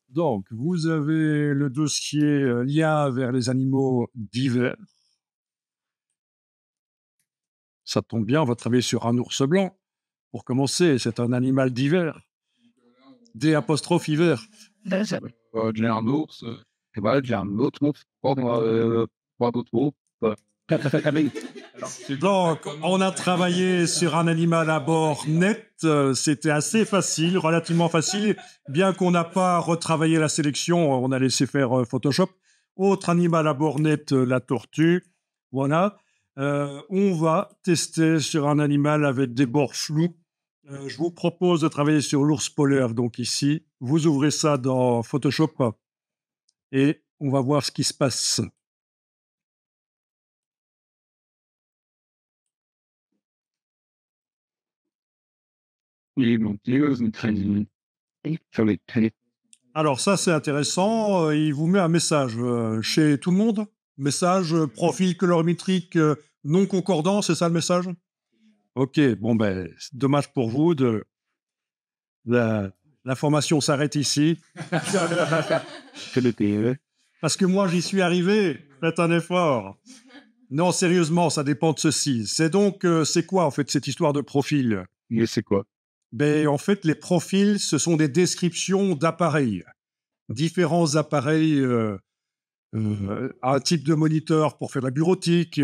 Donc, vous avez le dossier lien vers les animaux divers. Ça tombe bien, on va travailler sur un ours blanc. Pour commencer, c'est un animal divers. D apostrophe hiver. J'ai un ours, et voilà, j'ai un autre ours, pas d'autres ours. Donc, on a travaillé sur un animal à bord net. C'était assez facile, relativement facile. Bien qu'on n'a pas retravaillé la sélection, on a laissé faire Photoshop. Autre animal à bord net, la tortue. Voilà. On va tester sur un animal avec des bords flous. Je vous propose de travailler sur l'ours polaire. Donc ici, vous ouvrez ça dans Photoshop et on va voir ce qui se passe. Et donc, une traîne. Sur les traînées. Alors ça, c'est intéressant. Il vous met un message chez tout le monde. Message, profil colorimétrique non concordant, c'est ça le message? Ok, bon ben, c'est dommage pour vous. L'information s'arrête ici. C'est le PE. Parce que moi, j'y suis arrivé. Faites un effort. Non, sérieusement, ça dépend de ceci. C'est donc, c'est quoi en fait cette histoire de profil? Mais c'est quoi? Ben, en fait, les profils, ce sont des descriptions d'appareils. Différents appareils, un type de moniteur pour faire de la bureautique,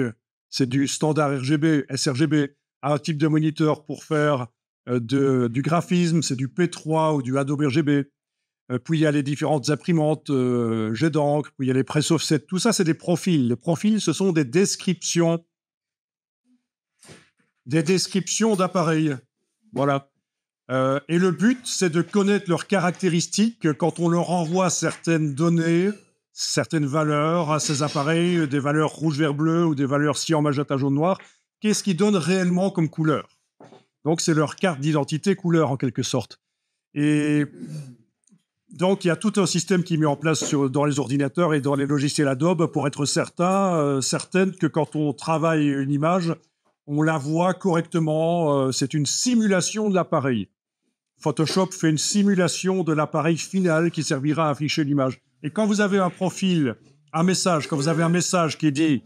c'est du standard RGB, sRGB. Un type de moniteur pour faire du graphisme, c'est du P3 ou du Adobe RGB. Puis il y a les différentes imprimantes, jet d'encre, puis il y a les press offset. Tout ça, c'est des profils. Les profils, ce sont des descriptions d'appareils. Voilà. Et le but, c'est de connaître leurs caractéristiques quand on leur envoie certaines données, certaines valeurs à ces appareils, des valeurs rouge, vert, bleu ou des valeurs cyan, magenta, jaune, noir. Qu'est-ce qu'ils donnent réellement comme couleur? Donc, c'est leur carte d'identité couleur en quelque sorte. Et donc, il y a tout un système qui est mis en place dans les ordinateurs et dans les logiciels Adobe pour être certaine que quand on travaille une image, on la voit correctement. C'est une simulation de l'appareil. Photoshop fait une simulation de l'appareil final qui servira à afficher l'image. Et quand vous avez un profil, quand vous avez un message qui dit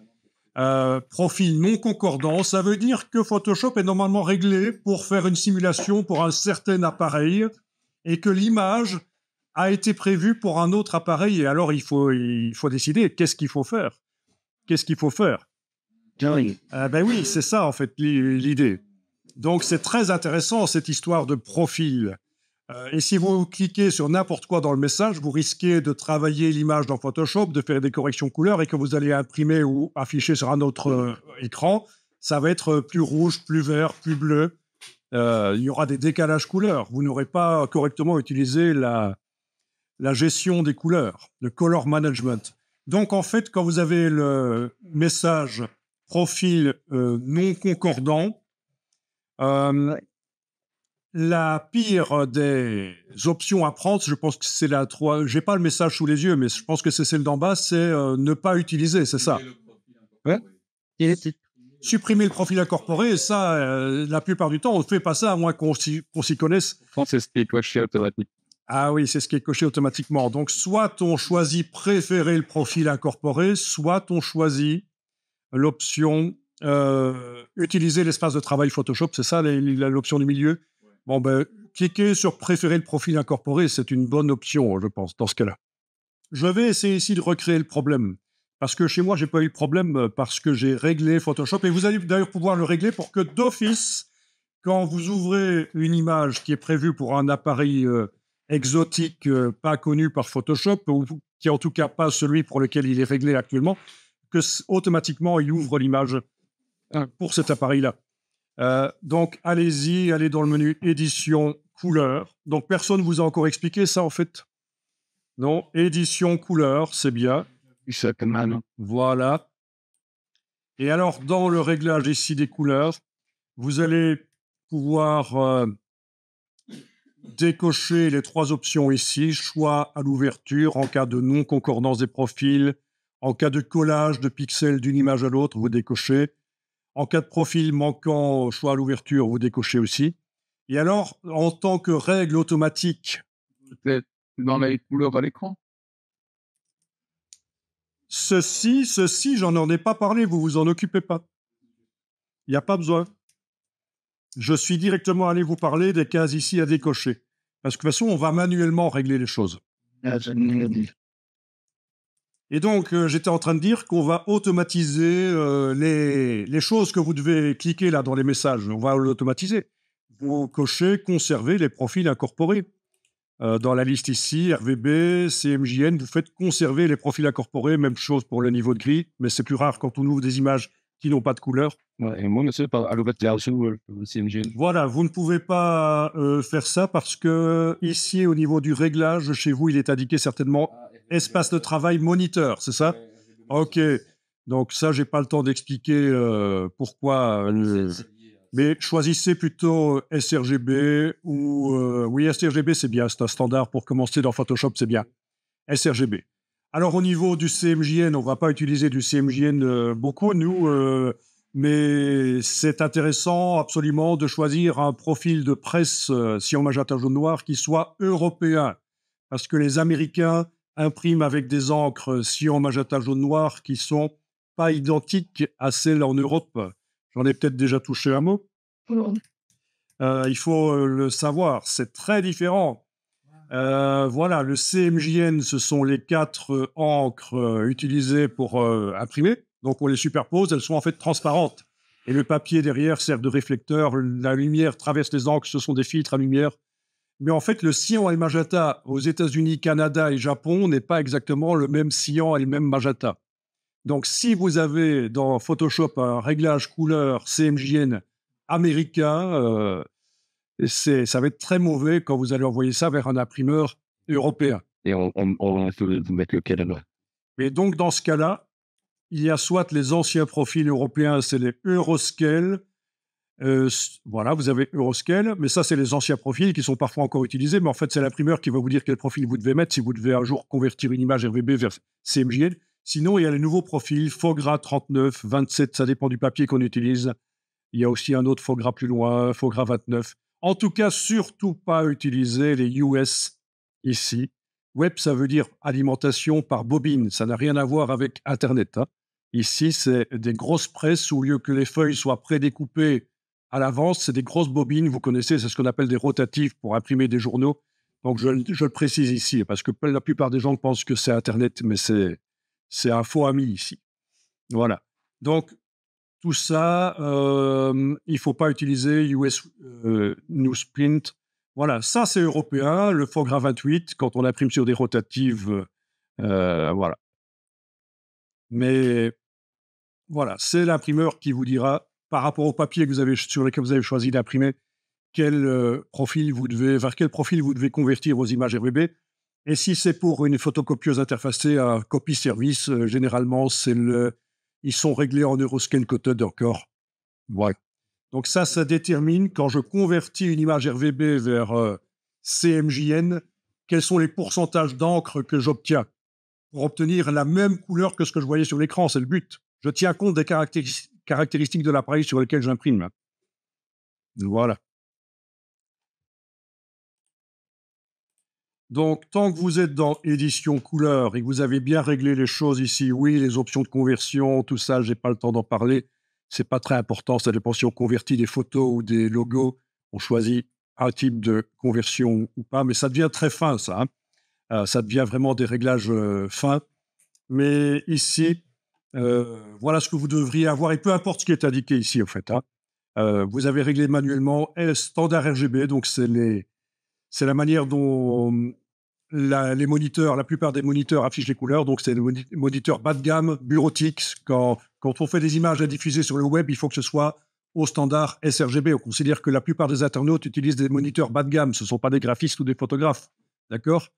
profil non concordant, ça veut dire que Photoshop est normalement réglé pour faire une simulation pour un certain appareil et que l'image a été prévue pour un autre appareil. Et alors, il faut décider qu'est-ce qu'il faut faire. Qu'est-ce qu'il faut faire? Ben oui, c'est ça en fait l'idée. Donc c'est très intéressant cette histoire de profil. Et si vous cliquez sur n'importe quoi dans le message, vous risquez de travailler l'image dans Photoshop, de faire des corrections couleurs et que vous allez imprimer ou afficher sur un autre écran, ça va être plus rouge, plus vert, plus bleu. Il y aura des décalages couleurs. Vous n'aurez pas correctement utilisé la gestion des couleurs, le color management. Donc en fait, quand vous avez le message profil non concordant, la pire des options à prendre, je pense que c'est la 3. J'ai pas le message sous les yeux, mais je pense que c'est celle d'en bas, c'est ne pas utiliser, c'est ça. Ouais. Supprimer le profil incorporé, et ça, la plupart du temps, on ne fait pas ça, à moins qu'on s'y connaisse. Je pense que c'est ce qui est coché automatiquement. Ah oui, c'est ce qui est coché automatiquement. Donc, soit on choisit préférer le profil incorporé, soit on choisit l'option utiliser l'espace de travail Photoshop, c'est ça l'option du milieu. Bon, ben, cliquez sur préférer le profil incorporé, c'est une bonne option, je pense, dans ce cas-là. Je vais essayer ici de recréer le problème. Parce que chez moi, j'ai pas eu de problème parce que j'ai réglé Photoshop. Et vous allez d'ailleurs pouvoir le régler pour que d'office, quand vous ouvrez une image qui est prévue pour un appareil exotique, pas connu par Photoshop, ou qui est en tout cas pas celui pour lequel il est réglé actuellement, que automatiquement, il ouvre l'image pour cet appareil-là. Donc, allez-y, allez dans le menu édition couleur. Donc, personne ne vous a encore expliqué ça, en fait. Non, édition couleur, c'est bien. Voilà. Et alors, dans le réglage ici des couleurs, vous allez pouvoir décocher les 3 options ici. Choix à l'ouverture en cas de non-concordance des profils. En cas de collage de pixels d'une image à l'autre, vous décochez. En cas de profil manquant choix à l'ouverture, vous décochez aussi. Et alors, en tant que règle automatique, dans les couleurs à l'écran? Ceci, j'en ai pas parlé, vous vous en occupez pas. Il n'y a pas besoin. Je suis directement allé vous parler des cases ici à décocher. Parce que de toute façon, on va manuellement régler les choses. Ah, Et donc, j'étais en train de dire qu'on va automatiser les choses que vous devez cliquer là dans les messages. On va l'automatiser. Vous cochez, conserver les profils incorporés. Dans la liste ici, RVB, CMJN, vous faites conserver les profils incorporés. Même chose pour le niveau de gris, mais c'est plus rare quand on ouvre des images qui n'ont pas de couleur. ouais, et moi, monsieur, par le CMG. Voilà, vous ne pouvez pas faire ça parce que ici, au niveau du réglage, chez vous, il est indiqué certainement espace de travail moniteur, c'est ça? Ok, donc ça, j'ai pas le temps d'expliquer pourquoi. Mais choisissez plutôt sRGB ou... oui, sRGB, c'est bien, c'est un standard pour commencer dans Photoshop, c'est bien. sRGB. Alors, au niveau du CMJN, on ne va pas utiliser du CMJN beaucoup, nous, mais c'est intéressant absolument de choisir un profil de presse cyan magenta jaune noir qui soit européen, parce que les Américains impriment avec des encres cyan magenta jaune noir qui sont pas identiques à celles en Europe. J'en ai peut-être déjà touché un mot. Il faut le savoir, c'est très différent. Voilà, le CMJN, ce sont les 4 encres utilisées pour imprimer. Donc, on les superpose, elles sont en fait transparentes. Et le papier derrière sert de réflecteur. La lumière traverse les encres, ce sont des filtres à lumière. Mais en fait, le cyan et le magenta aux États-Unis, Canada et Japon n'est pas exactement le même cyan et le même magenta. Donc, si vous avez dans Photoshop un réglage couleur CMJN américain, ça va être très mauvais quand vous allez envoyer ça vers un imprimeur européen. Et on peut vous mettre lequel alors? Et donc, dans ce cas-là, il y a soit les anciens profils européens, c'est les Euroscale. Voilà, vous avez Euroscale, mais ça, c'est les anciens profils qui sont parfois encore utilisés, mais en fait, c'est l'imprimeur qui va vous dire quel profil vous devez mettre si vous devez un jour convertir une image RVB vers CMJN. Sinon, il y a les nouveaux profils, Fogra 39, 27, ça dépend du papier qu'on utilise. Il y a aussi un autre Fogra plus loin, Fogra 29. En tout cas, surtout pas utiliser les US ici. Web, ça veut dire alimentation par bobine. Ça n'a rien à voir avec Internet. Hein. Ici, c'est des grosses presses où, au lieu que les feuilles soient prédécoupées à l'avance, c'est des grosses bobines. Vous connaissez, c'est ce qu'on appelle des rotatifs pour imprimer des journaux. Donc, je le précise ici, parce que la plupart des gens pensent que c'est Internet, mais c'est un faux ami ici. Voilà. Donc, tout ça, il ne faut pas utiliser US Newsprint. Voilà, ça c'est européen. Le Fogra 28, quand on imprime sur des rotatives, voilà. Mais voilà, c'est l'imprimeur qui vous dira, par rapport au papier sur lequel vous avez choisi d'imprimer, vers quel profil vous devez convertir vos images RVB. Et si c'est pour une photocopieuse interfacée à copy service, généralement, ils sont réglés en Euroscan Coded encore. Voilà. Donc ça détermine, quand je convertis une image RVB vers CMJN, quels sont les pourcentages d'encre que j'obtiens pour obtenir la même couleur que ce que je voyais sur l'écran. C'est le but. Je tiens compte des caractéristiques de l'appareil sur lequel j'imprime. Voilà. Donc, tant que vous êtes dans édition couleur et que vous avez bien réglé les choses ici, oui, les options de conversion, tout ça, j'ai pas le temps d'en parler. C'est pas très important. Ça dépend si on convertit des photos ou des logos. On choisit un type de conversion ou pas, mais ça devient très fin, ça. Hein. Ça devient vraiment des réglages fins. Mais ici, voilà ce que vous devriez avoir, et peu importe ce qui est indiqué ici, en fait. Hein. Vous avez réglé manuellement standard RGB, donc c'est la manière dont les moniteurs, la plupart des moniteurs affichent les couleurs. Donc, c'est des moniteurs bas de gamme, bureautiques. Quand on fait des images à diffuser sur le web, il faut que ce soit au standard sRGB. On considère que la plupart des internautes utilisent des moniteurs bas de gamme. Ce ne sont pas des graphistes ou des photographes. D'accord?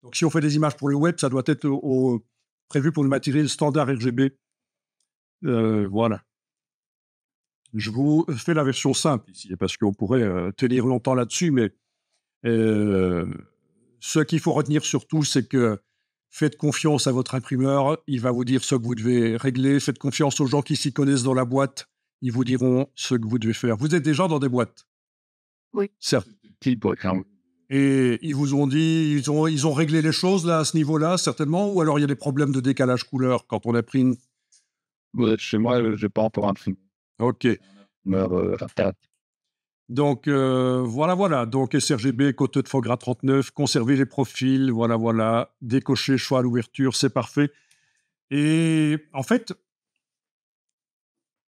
Donc, si on fait des images pour le web, ça doit être prévu pour le matériel standard RGB. Voilà. Je vous fais la version simple ici, parce qu'on pourrait tenir longtemps là-dessus, mais ce qu'il faut retenir surtout, c'est que faites confiance à votre imprimeur, il va vous dire ce que vous devez régler. Faites confiance aux gens qui s'y connaissent dans la boîte, ils vous diront ce que vous devez faire. Vous êtes déjà dans des boîtes? Oui. Certes. Et ils vous ont dit, ils ont réglé les choses là à ce niveau-là, certainement, ou alors il y a des problèmes de décalage couleur quand on a pris une. Ouais, chez moi, j'ai pas encore imprimé. Ok. Donc voilà. Donc sRGB, côte de foie gras 39, conserver les profils, voilà. Décocher choix à l'ouverture, c'est parfait. Et en fait,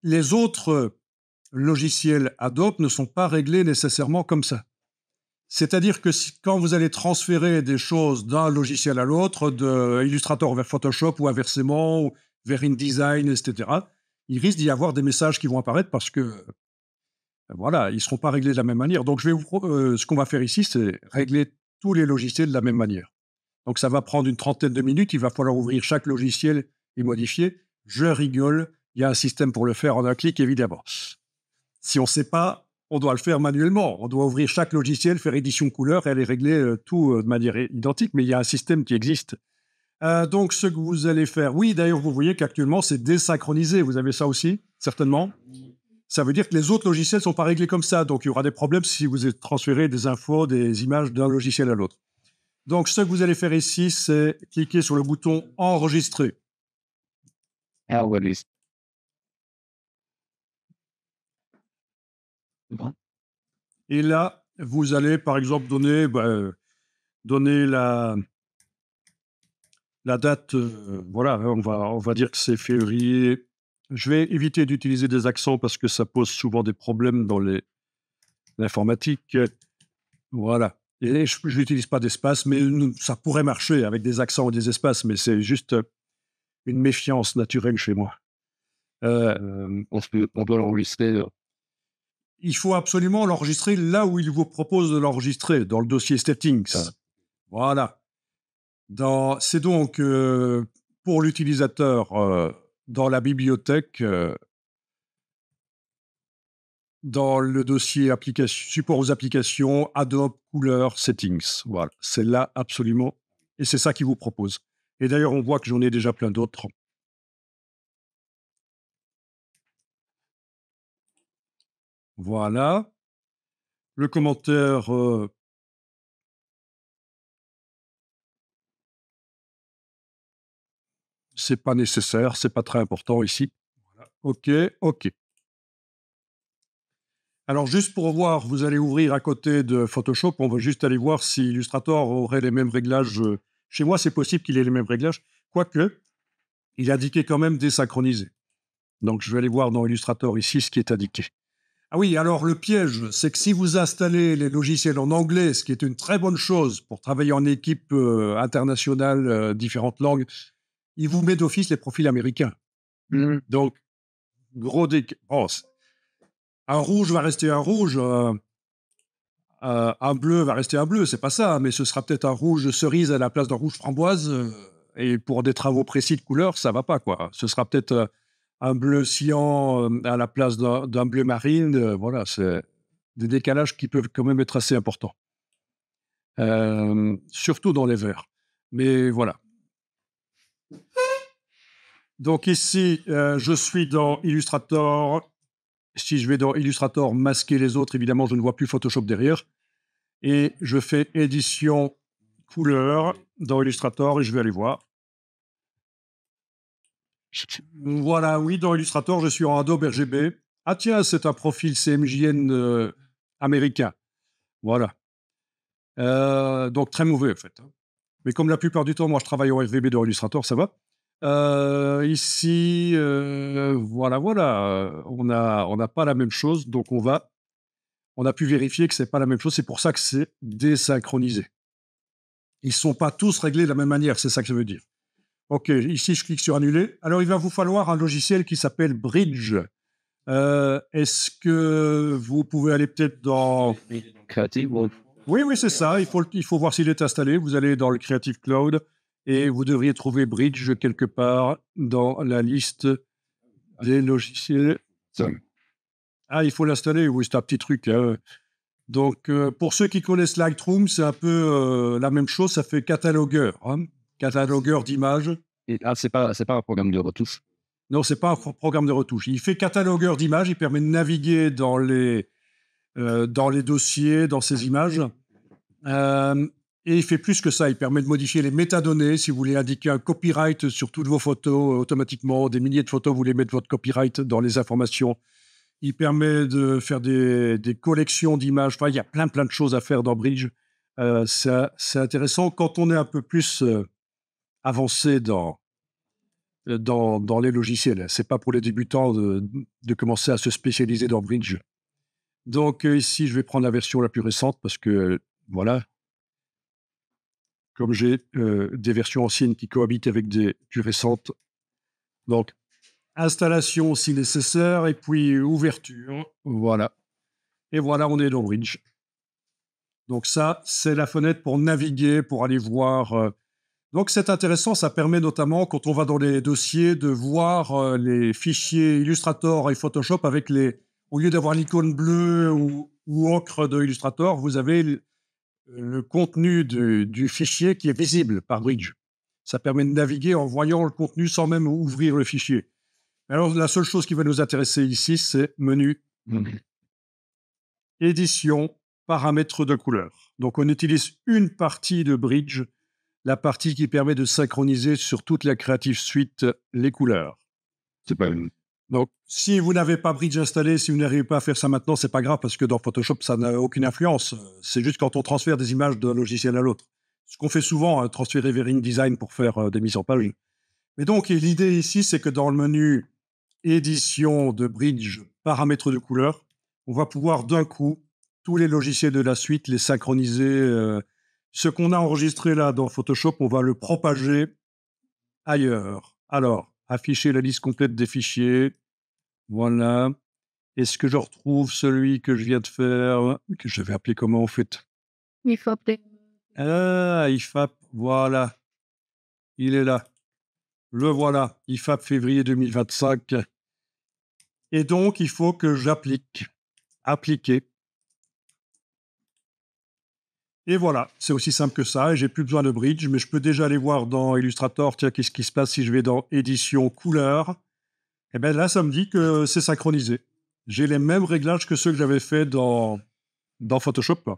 les autres logiciels Adobe ne sont pas réglés nécessairement comme ça. C'est-à-dire que quand vous allez transférer des choses d'un logiciel à l'autre, de Illustrator vers Photoshop ou inversement, ou vers InDesign, etc., il risque d'y avoir des messages qui vont apparaître parce que, voilà, ils ne seront pas réglés de la même manière. Donc, ce qu'on va faire ici, c'est régler tous les logiciels de la même manière. Donc, ça va prendre une trentaine de minutes. Il va falloir ouvrir chaque logiciel et modifier. Je rigole. Il y a un système pour le faire en un clic, évidemment. Si on ne sait pas, on doit le faire manuellement. On doit ouvrir chaque logiciel, faire édition couleur et aller régler tout de manière identique, mais il y a un système qui existe. Donc, ce que vous allez faire, oui, d'ailleurs, vous voyez qu'actuellement, c'est désynchronisé. Vous avez ça aussi, certainement. Ça veut dire que les autres logiciels ne sont pas réglés comme ça. Donc, il y aura des problèmes si vous transférez des infos, des images d'un logiciel à l'autre. Donc, ce que vous allez faire ici, c'est cliquer sur le bouton « Enregistrer ». Et là, vous allez, par exemple, donner la date. Voilà, on va dire que c'est février. Je vais éviter d'utiliser des accents parce que ça pose souvent des problèmes dans l'informatique. Voilà. Et je n'utilise pas d'espace, mais ça pourrait marcher avec des accents ou des espaces, mais c'est juste une méfiance naturelle chez moi. On doit l'enregistrer. Il faut absolument l'enregistrer là où il vous propose de l'enregistrer, dans le dossier Settings. Voilà. C'est donc pour l'utilisateur dans la bibliothèque, dans le dossier support aux applications, Adobe Couleur Settings. Voilà, c'est là absolument. Et c'est ça qu'il vous propose. Et d'ailleurs, on voit que j'en ai déjà plein d'autres. Voilà. Le commentaire. C'est pas nécessaire, c'est pas très important ici. Voilà. OK. Alors, juste pour voir, vous allez ouvrir à côté de Photoshop. On va juste aller voir si Illustrator aurait les mêmes réglages. Chez moi, c'est possible qu'il ait les mêmes réglages, quoique, il est indiqué quand même désynchronisé. Donc, je vais aller voir dans Illustrator ici ce qui est indiqué. Ah oui, alors le piège, c'est que si vous installez les logiciels en anglais, ce qui est une très bonne chose pour travailler en équipe internationale, différentes langues, il vous met d'office les profils américains. Donc, gros un rouge va rester un rouge, un bleu va rester un bleu, c'est pas ça, mais ce sera peut-être un rouge cerise à la place d'un rouge framboise, et pour des travaux précis de couleur, ça va pas, quoi. Ce sera peut-être un bleu cyan à la place d'un bleu marine, voilà, c'est des décalages qui peuvent quand même être assez importants. Surtout dans les verts. Mais voilà. Donc ici, je suis dans Illustrator. Si je vais dans Illustrator, masquer les autres, évidemment, je ne vois plus Photoshop derrière. Et je fais édition couleur dans Illustrator et je vais aller voir. Voilà, oui, dans Illustrator, je suis en Adobe RGB. Ah tiens, c'est un profil CMJN américain. Voilà. Donc très mauvais, en fait. Mais comme la plupart du temps, moi, je travaille en RVB dans Illustrator, ça va. Ici, voilà. On n'a pas la même chose, donc on a pu vérifier que c'est pas la même chose. C'est pour ça que c'est désynchronisé. Ils sont pas tous réglés de la même manière, c'est ça que ça veut dire. OK, ici, je clique sur annuler. Alors, il va vous falloir un logiciel qui s'appelle Bridge. Est-ce que vous pouvez aller peut-être dans... Creative. Oui, c'est ça. Il faut voir s'il est installé. Vous allez dans le Creative Cloud et vous devriez trouver Bridge quelque part dans la liste des logiciels. Ah, il faut l'installer. Oui, c'est un petit truc. Donc, pour ceux qui connaissent Lightroom, c'est un peu la même chose. Ça fait catalogueur. Catalogueur d'images. Et c'est pas un programme de retouche. Non, c'est pas un programme de retouche. Il fait catalogueur d'images. Il permet de naviguer dans les dossiers, dans ces images. Et il fait plus que ça. Il permet de modifier les métadonnées. Si vous voulez indiquer un copyright sur toutes vos photos, automatiquement, des milliers de photos, vous voulez mettre votre copyright dans les informations. Il permet de faire des collections d'images. Enfin, il y a plein de choses à faire dans Bridge. C'est intéressant. Quand on est un peu plus avancé dans les logiciels, c'est pas pour les débutants de commencer à se spécialiser dans Bridge. Donc ici, je vais prendre la version la plus récente parce que, voilà, comme j'ai des versions anciennes qui cohabitent avec des plus récentes. Donc, installation si nécessaire, et puis ouverture. Voilà. Et voilà, on est dans Bridge. Donc ça, c'est la fenêtre pour naviguer, pour aller voir. Donc c'est intéressant, ça permet notamment, quand on va dans les dossiers, de voir les fichiers Illustrator et Photoshop avec les... Au lieu d'avoir l'icône bleue ou ocre de Illustrator, vous avez le contenu du fichier qui est visible par Bridge. Ça permet de naviguer en voyant le contenu sans même ouvrir le fichier. Alors, la seule chose qui va nous intéresser ici, c'est menu, édition, paramètres de couleur. Donc, on utilise une partie de Bridge, la partie qui permet de synchroniser sur toute la Creative Suite les couleurs. C'est pas une... Donc, si vous n'avez pas Bridge installé, si vous n'arrivez pas à faire ça maintenant, c'est pas grave parce que dans Photoshop, ça n'a aucune influence. C'est juste quand on transfère des images d'un logiciel à l'autre. Ce qu'on fait souvent, transférer vers InDesign pour faire des mises en page. Mais donc, l'idée ici, c'est que dans le menu édition de Bridge, paramètres de couleur, on va pouvoir d'un coup, tous les logiciels de la suite, les synchroniser. Ce qu'on a enregistré là dans Photoshop, on va le propager ailleurs. Alors, afficher la liste complète des fichiers. Voilà. Est-ce que je retrouve celui que je viens de faire, que je vais appeler comment en fait? IFAP. Ah, IFAP, voilà. Il est là. Le voilà, IFAP février 2025. Et donc, il faut que j'applique. Appliquer. Et voilà, c'est aussi simple que ça. Et j'ai plus besoin de Bridge, mais je peux déjà aller voir dans Illustrator, tiens, qu'est-ce qui se passe si je vais dans Édition, Couleur. Et bien là, ça me dit que c'est synchronisé. J'ai les mêmes réglages que ceux que j'avais fait dans Photoshop.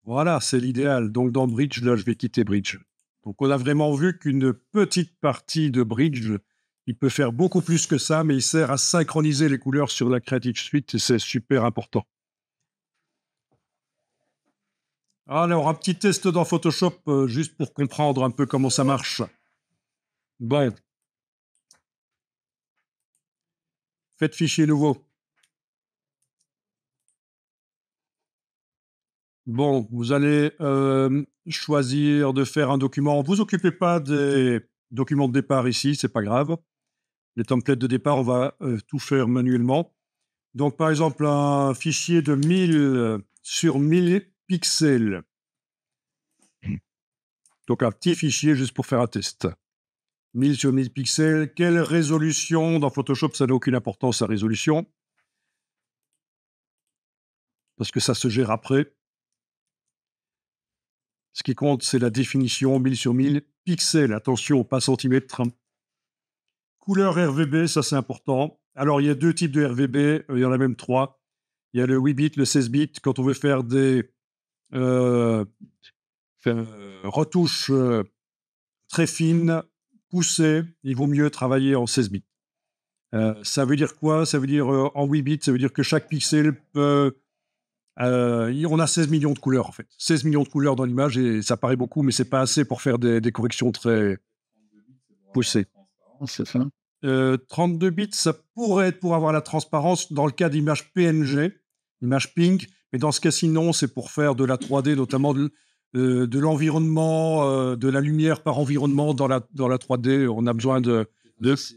Voilà, c'est l'idéal. Donc dans Bridge, là, je vais quitter Bridge. Donc on a vraiment vu qu'une petite partie de Bridge, il peut faire beaucoup plus que ça, mais il sert à synchroniser les couleurs sur la Creative Suite et c'est super important. Alors, un petit test dans Photoshop, juste pour comprendre un peu comment ça marche. Bon. Faites fichier nouveau. Bon, vous allez choisir de faire un document. Vous occupez pas des documents de départ ici, c'est pas grave. Les templates de départ, on va tout faire manuellement. Donc, par exemple, un fichier de 1000 sur 1000 pixels. Donc, un petit fichier juste pour faire un test. 1000 sur 1000 pixels. Quelle résolution? Dans Photoshop, ça n'a aucune importance, la résolution. Parce que ça se gère après. Ce qui compte, c'est la définition 1000 sur 1000 pixels. Attention, pas centimètres. Couleur RVB, ça c'est important. Alors, il y a deux types de RVB, il y en a même trois. Il y a le 8 bits, le 16 bits. Quand on veut faire des retouches très fines, poussées, il vaut mieux travailler en 16 bits. Ça veut dire quoi? Ça veut dire en 8 bits, ça veut dire que chaque pixel peut... on a 16 millions de couleurs en fait. 16 millions de couleurs dans l'image et ça paraît beaucoup, mais c'est pas assez pour faire des corrections très poussées. C'est ça. 32 bits, ça pourrait être pour avoir la transparence dans le cas d'images PNG, images pink, mais dans ce cas-ci, non, c'est pour faire de la 3D, notamment de l'environnement, de la lumière par environnement dans la 3D. On a besoin de...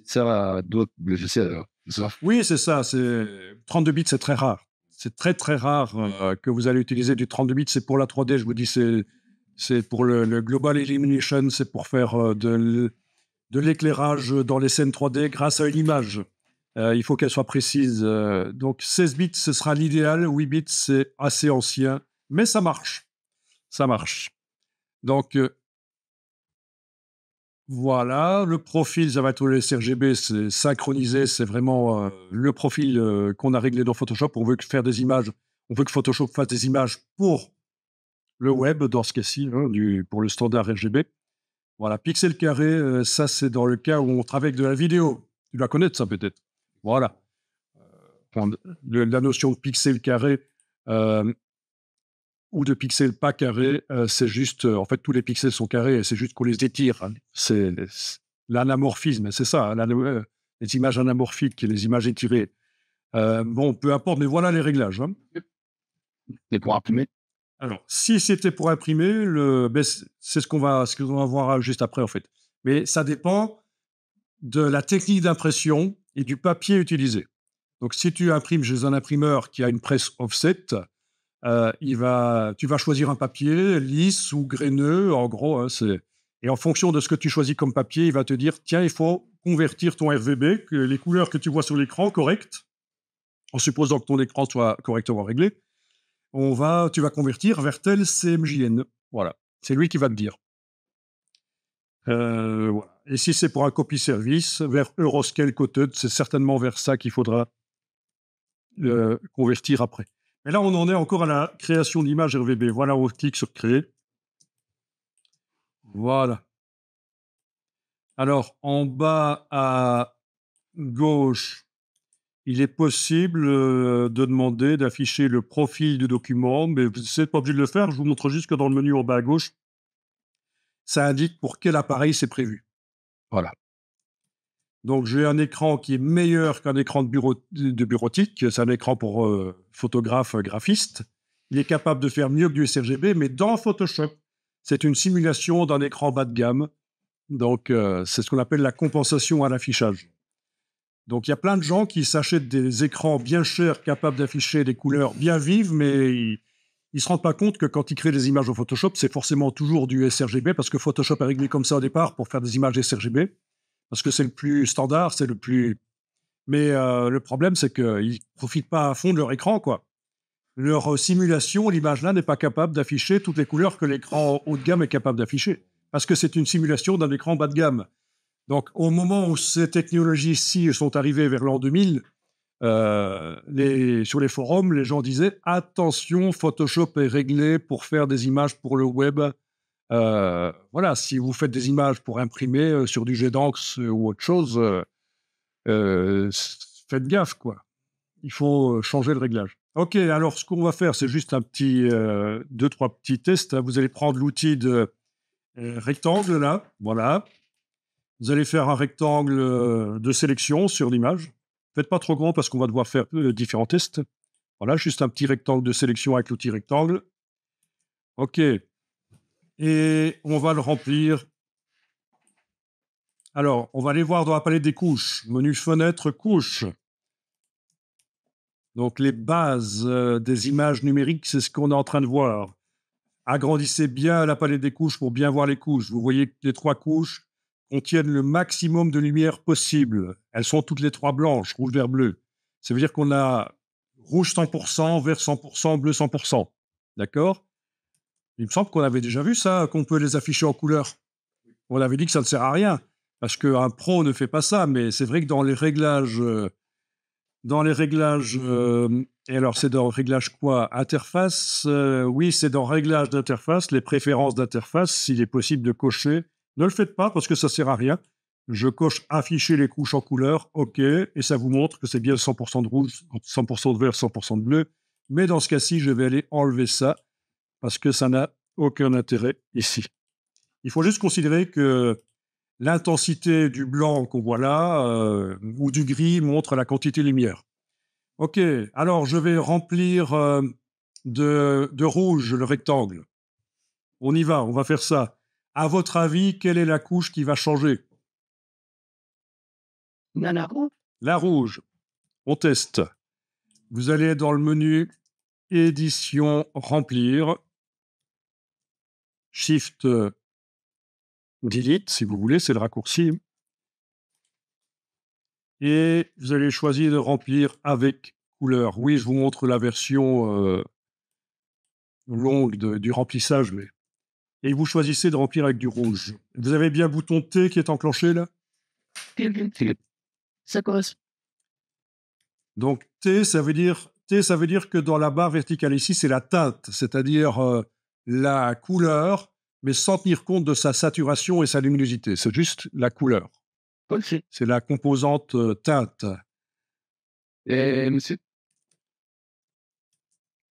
Ça va d'autres logiciels. Oui, c'est ça. 32 bits, c'est très rare. C'est très, très rare que vous allez utiliser du 32 bits. C'est pour la 3D, je vous dis, c'est pour le Global Illumination, c'est pour faire de l'éclairage dans les scènes 3D grâce à une image. Il faut qu'elle soit précise. Donc 16 bits, ce sera l'idéal. 8 bits, c'est assez ancien, mais ça marche. Ça marche. Donc, voilà. Le profil, ça va être le sRGB, c'est synchronisé. C'est vraiment le profil qu'on a réglé dans Photoshop. On veut faire des images. On veut que Photoshop fasse des images pour le web dans ce cas-ci, hein, pour le standard RGB. Voilà, pixel carré, ça c'est dans le cas où on travaille avec de la vidéo. Tu dois connaître ça peut-être. Voilà. Enfin, la notion de pixel carré ou de pixels pas carrés, c'est juste, en fait, tous les pixels sont carrés et c'est juste qu'on les étire, hein. C'est l'anamorphisme, c'est ça, hein, les images anamorphiques et les images étirées. Bon, peu importe, mais voilà les réglages, hein. C'est pour imprimer. Alors, si c'était pour imprimer, c'est ce qu'on va voir juste après, en fait. Mais ça dépend de la technique d'impression et du papier utilisé. Donc, si tu imprimes chez un imprimeur qui a une presse offset, tu vas choisir un papier lisse ou graineux, en gros, hein, et en fonction de ce que tu choisis comme papier, il va te dire, tiens, il faut convertir ton RGB, que les couleurs que tu vois sur l'écran, correctes, en supposant que ton écran soit correctement réglé, tu vas convertir vers tel CMJN. Voilà, c'est lui qui va te dire. Voilà. Et si c'est pour un copy service, vers Euroscale Coded, c'est certainement vers ça qu'il faudra convertir après. Mais là, on en est encore à la création d'images RGB. Voilà, on clique sur créer. Voilà. Alors, en bas à gauche, il est possible de demander d'afficher le profil du document, mais vous n'êtes pas obligé de le faire. Je vous montre juste que dans le menu en bas à gauche, ça indique pour quel appareil c'est prévu. Voilà. Donc, j'ai un écran qui est meilleur qu'un écran de bureautique. C'est un écran pour photographe, graphiste. Il est capable de faire mieux que du sRGB, mais dans Photoshop, c'est une simulation d'un écran bas de gamme. Donc, c'est ce qu'on appelle la compensation à l'affichage. Donc, il y a plein de gens qui s'achètent des écrans bien chers, capables d'afficher des couleurs bien vives, mais ils ne se rendent pas compte que quand ils créent des images au Photoshop, c'est forcément toujours du sRGB, parce que Photoshop a réglé comme ça au départ pour faire des images sRGB, parce que c'est le plus standard, c'est le plus... Mais le problème, c'est qu'ils ne profitent pas à fond de leur écran, quoi. Leur simulation, l'image là, n'est pas capable d'afficher toutes les couleurs que l'écran haut de gamme est capable d'afficher, parce que c'est une simulation d'un écran bas de gamme. Donc, au moment où ces technologies-ci sont arrivées vers l'an 2000, sur les forums, les gens disaient « Attention, Photoshop est réglé pour faire des images pour le web. Voilà, si vous faites des images pour imprimer sur du jet d'encre ou autre chose, faites gaffe, quoi. Il faut changer le réglage. » Ok, alors ce qu'on va faire, c'est juste un petit, 2-3 petits tests. Vous allez prendre l'outil de rectangle, là, voilà. Vous allez faire un rectangle de sélection sur l'image. Faites pas trop grand parce qu'on va devoir faire différents tests. Voilà, juste un petit rectangle de sélection avec l'outil rectangle. OK. Et on va le remplir. Alors, on va aller voir dans la palette des couches. Menu fenêtre, couches. Donc, les bases des images numériques, c'est ce qu'on est en train de voir. Agrandissez bien la palette des couches pour bien voir les couches. Vous voyez que les 3 couches contiennent le maximum de lumière possible. Elles sont toutes les 3 blanches, rouge, vert, bleu. Ça veut dire qu'on a rouge 100%, vert 100%, bleu 100%. D'accord? Il me semble qu'on avait déjà vu ça, qu'on peut les afficher en couleur. On avait dit que ça ne sert à rien, parce qu'un pro ne fait pas ça, mais c'est vrai que dans les réglages... et alors c'est dans réglage quoi? Interface, oui, c'est dans réglage d'interface, les préférences d'interface, s'il est possible de cocher. Ne le faites pas parce que ça sert à rien. Je coche afficher les couches en couleur, OK, et ça vous montre que c'est bien 100% de rouge, 100% de vert, 100% de bleu. Mais dans ce cas-ci, je vais aller enlever ça parce que ça n'a aucun intérêt ici. Il faut juste considérer que l'intensité du blanc qu'on voit là ou du gris montre la quantité de lumière. OK, alors je vais remplir de rouge le rectangle. On y va, on va faire ça. À votre avis, quelle est la couche qui va changer? La rouge. La rouge. On teste. Vous allez dans le menu Édition, Remplir. Shift Delete, si vous voulez, c'est le raccourci. Et vous allez choisir de remplir avec couleur. Oui, je vous montre la version longue du remplissage, mais... Et vous choisissez de remplir avec du rouge. Vous avez bien le bouton T qui est enclenché là? Ça correspond. Donc T, ça veut dire que dans la barre verticale ici, c'est la teinte, c'est-à-dire la couleur, mais sans tenir compte de sa saturation et sa luminosité. C'est juste la couleur. Ok. C'est la composante teinte. Et monsieur?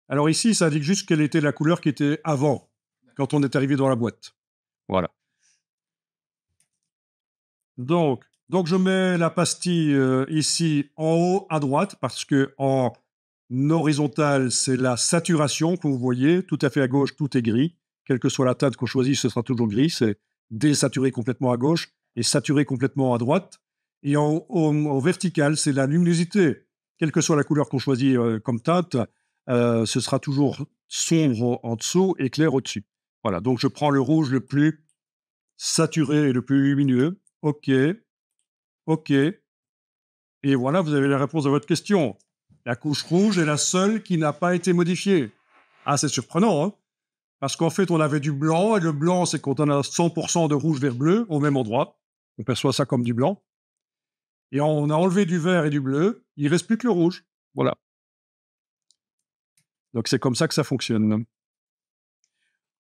Alors ici, ça indique juste quelle était la couleur qui était avant, quand on est arrivé dans la boîte. Voilà. Donc je mets la pastille ici en haut à droite, parce que en horizontal, c'est la saturation que vous voyez. Tout à fait à gauche, tout est gris. Quelle que soit la teinte qu'on choisit, ce sera toujours gris. C'est désaturé complètement à gauche et saturé complètement à droite. Et en vertical, c'est la luminosité. Quelle que soit la couleur qu'on choisit comme teinte, ce sera toujours sombre en dessous et clair au-dessus. Voilà, donc je prends le rouge le plus saturé et le plus lumineux. OK, OK. Et voilà, vous avez la réponse à votre question. La couche rouge est la seule qui n'a pas été modifiée. Ah, c'est surprenant, hein? Parce qu'en fait, on avait du blanc, et le blanc, c'est quand on a 100% de rouge vers bleu au même endroit. On perçoit ça comme du blanc. Et on a enlevé du vert et du bleu, il reste plus que le rouge. Voilà. Donc c'est comme ça que ça fonctionne.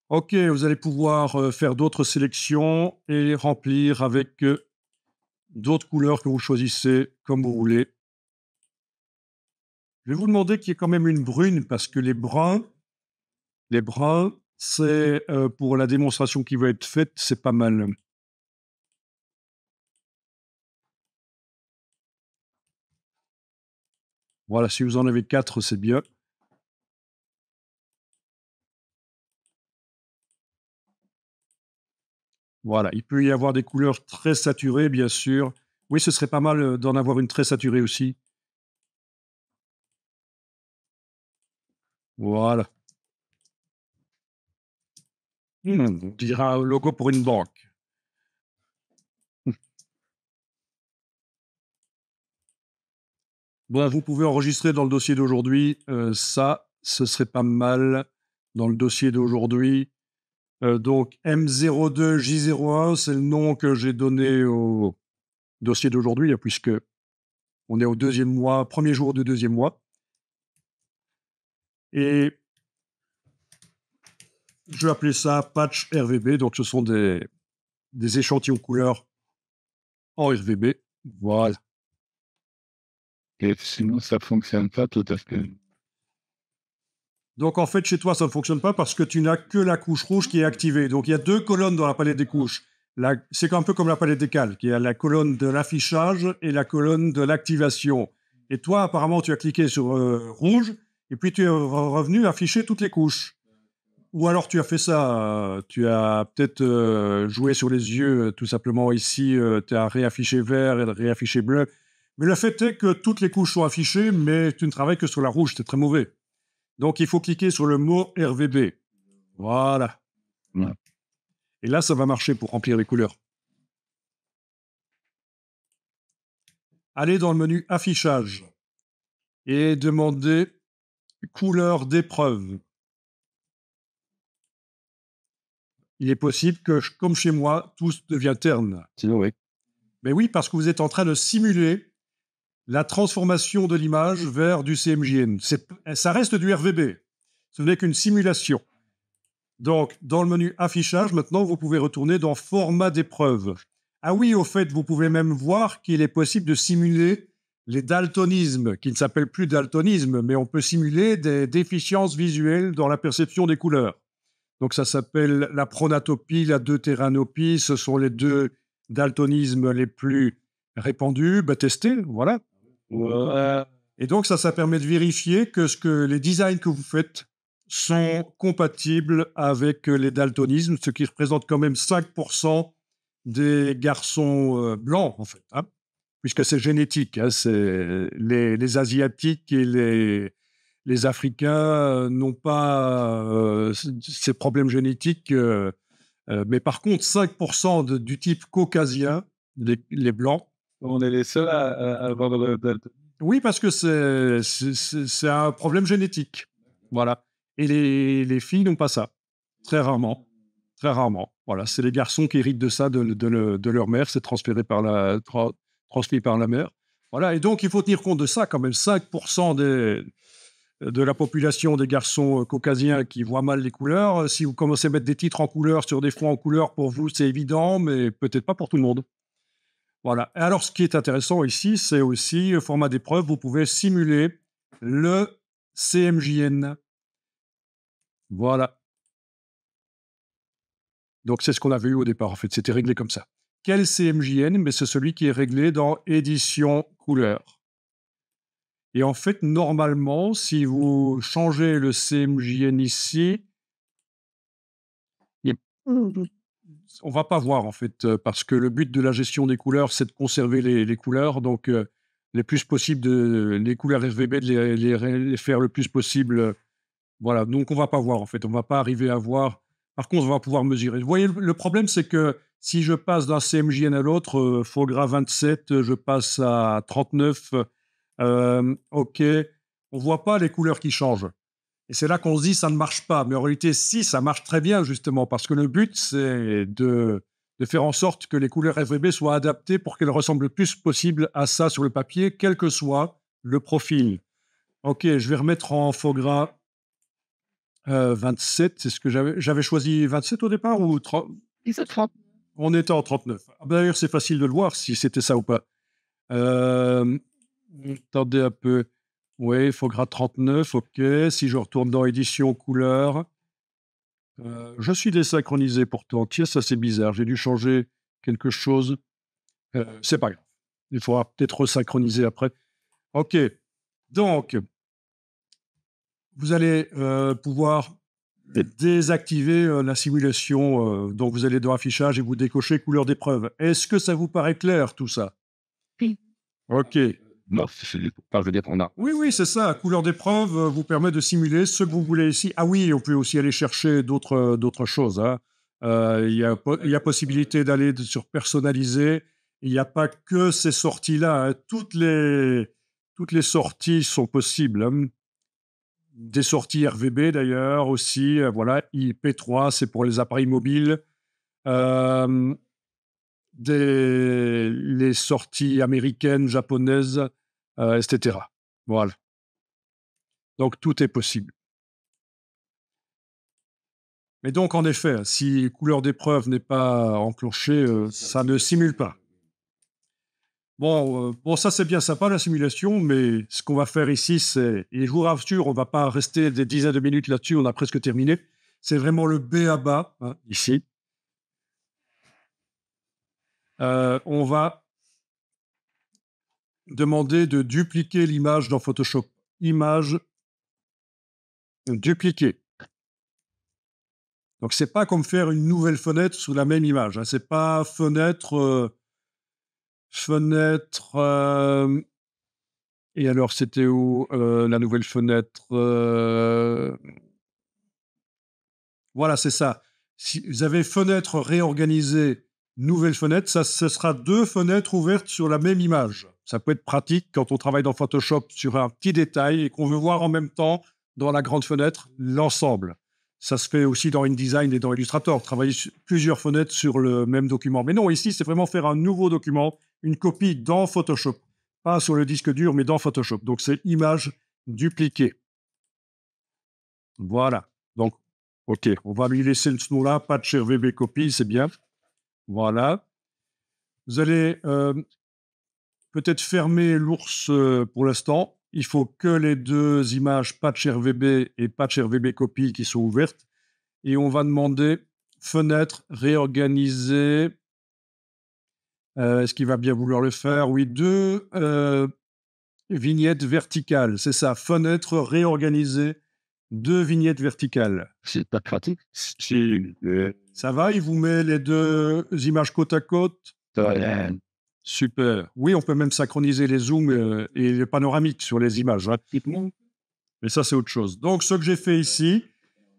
OK, vous allez pouvoir faire d'autres sélections et remplir avec d'autres couleurs que vous choisissez comme vous voulez. Je vais vous demander qu'il y ait quand même une brune, parce que les bruns, c'est pour la démonstration qui va être faite, c'est pas mal. Voilà, si vous en avez 4, c'est bien. Voilà, il peut y avoir des couleurs très saturées, bien sûr. Oui, ce serait pas mal d'en avoir une très saturée aussi. Voilà. On dirait un logo pour une banque. Bon, vous pouvez enregistrer dans le dossier d'aujourd'hui. Ça, ce serait pas mal dans le dossier d'aujourd'hui. Donc, M02J01, c'est le nom que j'ai donné au dossier d'aujourd'hui, hein, puisque on est au deuxième mois, premier jour du deuxième mois. Et je vais appeler ça patch RVB. Donc, ce sont des échantillons couleurs en RVB. Voilà. Et sinon, ça fonctionne pas tout à fait. Donc, en fait, chez toi, ça ne fonctionne pas parce que tu n'as que la couche rouge qui est activée. Donc, il y a 2 colonnes dans la palette des couches. C'est un peu comme la palette des cales, qui a la colonne de l'affichage et la colonne de l'activation. Et toi, apparemment, tu as cliqué sur rouge, et puis tu es revenu afficher toutes les couches. Ou alors tu as fait ça, tu as peut-être joué sur les yeux, tout simplement ici, tu as réaffiché vert et réaffiché bleu. Mais le fait est que toutes les couches sont affichées, mais tu ne travailles que sur la rouge, c'est très mauvais. Donc il faut cliquer sur le mot RVB. Voilà. Ouais. Et là, ça va marcher pour remplir les couleurs. Allez dans le menu affichage et demandez couleur d'épreuve. Il est possible que, comme chez moi, tout devient terne. Sinon, oui. Mais oui, parce que vous êtes en train de simuler la transformation de l'image vers du CMJN. Ça reste du RVB. Ce n'est qu'une simulation. Donc, dans le menu affichage, maintenant, vous pouvez retourner dans format d'épreuve. Ah oui, au fait, vous pouvez même voir qu'il est possible de simuler les daltonismes, qui ne s'appellent plus daltonisme, mais on peut simuler des déficiences visuelles dans la perception des couleurs. Donc ça s'appelle la pronatopie, la deutéranopie, ce sont les 2 daltonismes les plus répandus. Testez, voilà. Et donc ça permet de vérifier que les designs que vous faites sont compatibles avec les daltonismes, ce qui représente quand même 5% des garçons blancs, en fait, hein, puisque c'est génétique. Hein, c'est les Asiatiques et les Africains n'ont pas ces problèmes génétiques, mais par contre, 5% du type caucasien, les blancs. On est les seuls à avoir le. Oui, parce que c'est un problème génétique. Voilà. Et les filles n'ont pas ça. Très rarement. Très rarement. Voilà. C'est les garçons qui héritent de ça, de leur mère. C'est transféré transmis par la mère. Voilà. Et donc, il faut tenir compte de ça quand même. 5% de la population des garçons caucasiens qui voient mal les couleurs. Si vous commencez à mettre des titres en couleur sur des fonds en couleur, pour vous, c'est évident, mais peut-être pas pour tout le monde. Voilà. Et alors, ce qui est intéressant ici, c'est aussi, format d'épreuve, vous pouvez simuler le CMJN. Voilà. Donc, c'est ce qu'on avait eu au départ, en fait. C'était réglé comme ça. Quel CMJN? Mais c'est celui qui est réglé dans édition couleur. Et en fait, normalement, si vous changez le CMJN ici, on va pas voir, en fait, parce que le but de la gestion des couleurs, c'est de conserver les couleurs. Donc, les plus possible les couleurs RGB, de les faire le plus possible. Voilà. Donc, on va pas voir, en fait. On va pas arriver à voir. Par contre, on va pouvoir mesurer. Vous voyez, le problème, c'est que si je passe d'un CMJN à l'autre, faux gras 27, je passe à 39. OK, on voit pas les couleurs qui changent. Et c'est là qu'on se dit ça ne marche pas. Mais en réalité, si, ça marche très bien justement, parce que le but, c'est de faire en sorte que les couleurs RGB soient adaptées pour qu'elles ressemblent le plus possible à ça sur le papier, quel que soit le profil. OK, je vais remettre en faux gras 27. C'est ce que j'avais choisi 27 au départ ou 30? 17,30. On était en 39. Ah, d'ailleurs, c'est facile de le voir si c'était ça ou pas. Euh, Attendez un peu. Oui, faux gras 39, OK. Si je retourne dans édition couleur, je suis désynchronisé pourtant. Tiens, ça c'est bizarre. J'ai dû changer quelque chose. C'est pas grave. Il faudra peut-être resynchroniser après. OK. Donc, vous allez pouvoir désactiver la simulation. Donc, vous allez dans affichage et vous décochez couleur d'épreuve. Est-ce que ça vous paraît clair tout ça? Oui. OK. Non, je veux dire, on a. Oui, oui, c'est ça. Couleur d'épreuve vous permet de simuler ce que vous voulez ici. Ah oui, on peut aussi aller chercher d'autres choses, hein. Il y a possibilité d'aller sur personnaliser. Il n'y a pas que ces sorties-là, hein. Toutes les sorties sont possibles, hein. Des sorties RVB d'ailleurs aussi. Voilà, IP3, c'est pour les appareils mobiles. Euh, les sorties américaines, japonaises, etc. Voilà. Donc tout est possible. Mais donc en effet, si couleur d'épreuve n'est pas enclenchée, ça ne simule pas. Bon, ça c'est bien sympa la simulation, mais ce qu'on va faire ici, c'est, et je vous rassure, on ne va pas rester des dizaines de minutes là-dessus, on a presque terminé. C'est vraiment le B à bas, hein, ici. On va demander de dupliquer l'image dans Photoshop. Image, dupliquer. Donc c'est pas comme faire une nouvelle fenêtre sous la même image, hein. C'est pas fenêtre, et alors c'était où la nouvelle fenêtre? Voilà, c'est ça. Si vous avez fenêtre réorganisée, nouvelle fenêtre, ça, ce sera deux fenêtres ouvertes sur la même image. Ça peut être pratique quand on travaille dans Photoshop sur un petit détail et qu'on veut voir en même temps dans la grande fenêtre l'ensemble. Ça se fait aussi dans InDesign et dans Illustrator, travailler plusieurs fenêtres sur le même document. Mais non, ici, c'est vraiment faire un nouveau document, une copie dans Photoshop. Pas sur le disque dur, mais dans Photoshop. Donc, c'est image dupliquée. Voilà. Donc, OK, on va lui laisser ce nom-là, patch RVB copy, c'est bien. Voilà. Vous allez peut-être fermer l'ours pour l'instant. Il faut que les deux images patch RVB et patch RVB copy qui sont ouvertes. Et on va demander fenêtre réorganiser. Est-ce qu'il va bien vouloir le faire? Oui, deux vignettes verticales. C'est ça, fenêtre réorganisée, deux vignettes verticales. C'est pas pratique. Ça va, il vous met les deux images côte à côte. Super. Oui, on peut même synchroniser les zooms et les panoramiques sur les images, hein. Mais ça, c'est autre chose. Donc, ce que j'ai fait ici,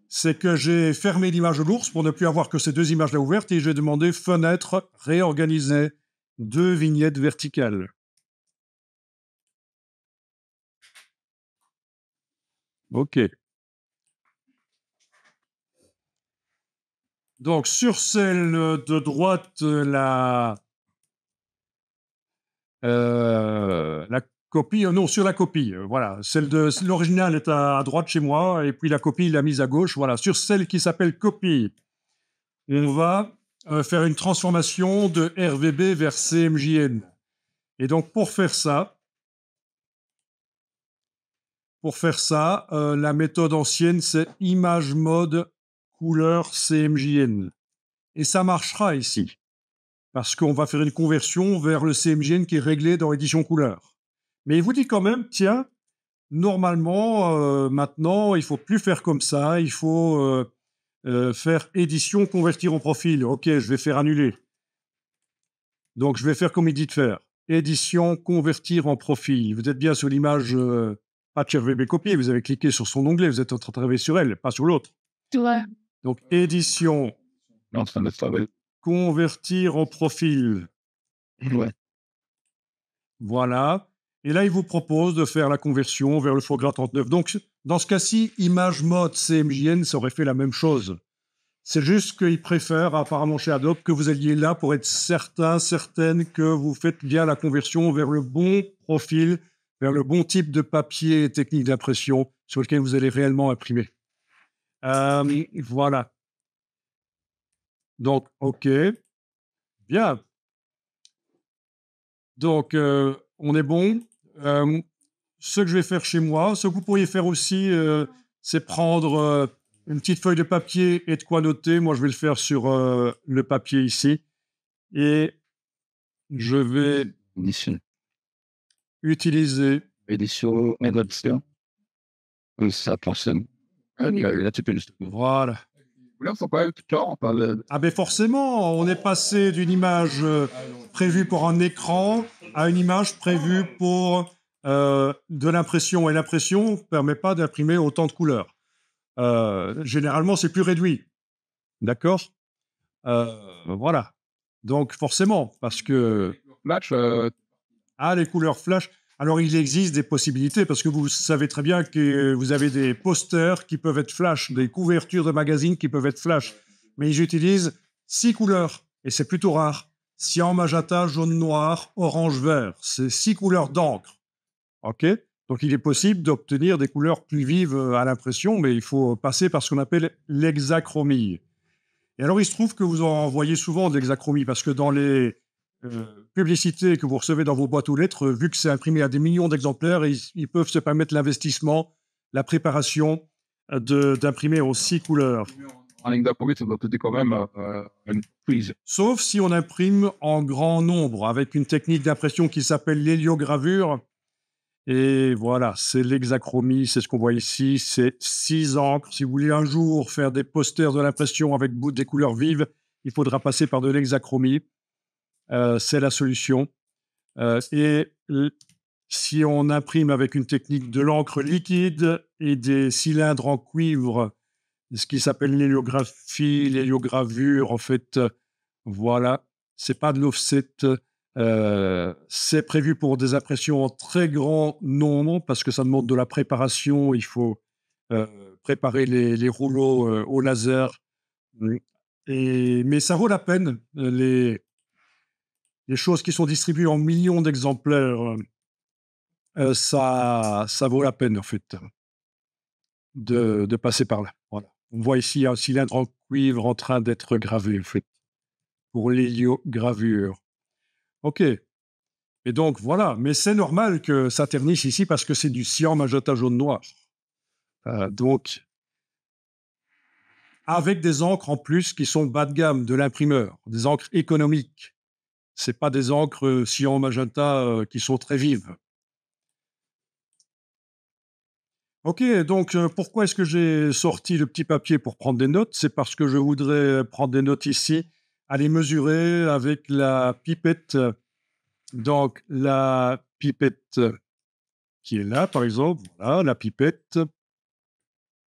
c'est que j'ai fermé l'image de l'ours pour ne plus avoir que ces deux images-là ouvertes et j'ai demandé fenêtre réorganiser, deux vignettes verticales. OK. Donc, sur celle de droite, la Copie, non, sur la copie, voilà. L'original est à droite chez moi, et puis la copie, il l'a mise à gauche. Voilà. Sur celle qui s'appelle copie, on va faire une transformation de RVB vers CMJN. Et donc, pour faire ça, la méthode ancienne, c'est image mode couleur CMJN. Et ça marchera ici, parce qu'on va faire une conversion vers le CMJN qui est réglé dans édition couleur. Mais il vous dit quand même, tiens, normalement, maintenant, il faut plus faire comme ça, il faut faire édition, convertir en profil. Ok, je vais faire annuler. Donc, je vais faire comme il dit de faire. Édition, convertir en profil. Vous êtes bien sur l'image Patch RVB copier, vous avez cliqué sur son onglet, vous êtes en train de travailler sur elle, pas sur l'autre. Ouais. Donc, édition, En train de travailler. convertir en profil. Ouais. Voilà. Et là, il vous propose de faire la conversion vers le foie gras 39. Donc, dans ce cas-ci, image mode CMJN, ça aurait fait la même chose. C'est juste qu'il préfère, apparemment chez Adobe, que vous alliez là pour être certaine que vous faites bien la conversion vers le bon profil, vers le bon type de papier et technique d'impression sur lequel vous allez réellement imprimer. Voilà. Donc, OK. Bien. Donc, on est bon. Ce que je vais faire chez moi, ce que vous pourriez faire aussi, c'est prendre une petite feuille de papier et de quoi noter. Moi, je vais le faire sur le papier ici. Et je vais Édition. utiliser. Édition, édition. Ça fonctionne. Là, tu peux le. Voilà. Là, faut pas être tort, on parle. Ah ben forcément, on est passé d'une image prévue pour un écran à une image prévue pour de l'impression. Et l'impression ne permet pas d'imprimer autant de couleurs. Généralement, c'est plus réduit. D'accord. Voilà. Donc forcément, parce que... Match, les couleurs flash. Alors, il existe des possibilités, parce que vous savez très bien que vous avez des posters qui peuvent être flash, des couvertures de magazines qui peuvent être flash. Mais j'utilise 6 couleurs, et c'est plutôt rare. Cyan, magenta, jaune, noir, orange, vert. C'est 6 couleurs d'encre. OK. Donc, il est possible d'obtenir des couleurs plus vives à l'impression, mais il faut passer par ce qu'on appelle l'hexachromie. Et alors, il se trouve que vous en voyez souvent de l'hexachromie, parce que dans les publicités que vous recevez dans vos boîtes aux lettres, vu que c'est imprimé à des millions d'exemplaires, ils peuvent se permettre l'investissement, la préparation d'imprimer en 6 couleurs. en hexachromie, ça doit coûter quand même une prise. Sauf si on imprime en grand nombre, avec une technique d'impression qui s'appelle l'héliogravure. Et voilà, c'est l'hexachromie, c'est ce qu'on voit ici, c'est 6 encres. Si vous voulez un jour faire des posters de l'impression avec des couleurs vives, il faudra passer par de l'hexachromie. C'est la solution. Si on imprime avec une technique de l'encre liquide et des cylindres en cuivre, ce qui s'appelle l'héliographie, l'héliogravure, en fait, voilà, c'est pas de l'offset. C'est prévu pour des impressions en très grand nombre parce que ça demande de la préparation. Il faut préparer les rouleaux au laser. Mais ça vaut la peine. Les choses qui sont distribuées en millions d'exemplaires, ça vaut la peine, en fait, de passer par là. Voilà. On voit ici un cylindre en cuivre en train d'être gravé, en fait, pour l'héliogravure. OK. Et donc, voilà. Mais c'est normal que ça ternisse ici parce que c'est du cyan, magenta, jaune, noir. Donc, avec des encres en plus qui sont bas de gamme de l'imprimeur, des encres économiques. C'est pas des encres cyan, magenta qui sont très vives. OK, donc pourquoi est-ce que j'ai sorti le petit papier pour prendre des notes? C'est parce que je voudrais prendre des notes ici, aller mesurer avec la pipette. Donc, la pipette qui est là, par exemple, voilà, la pipette,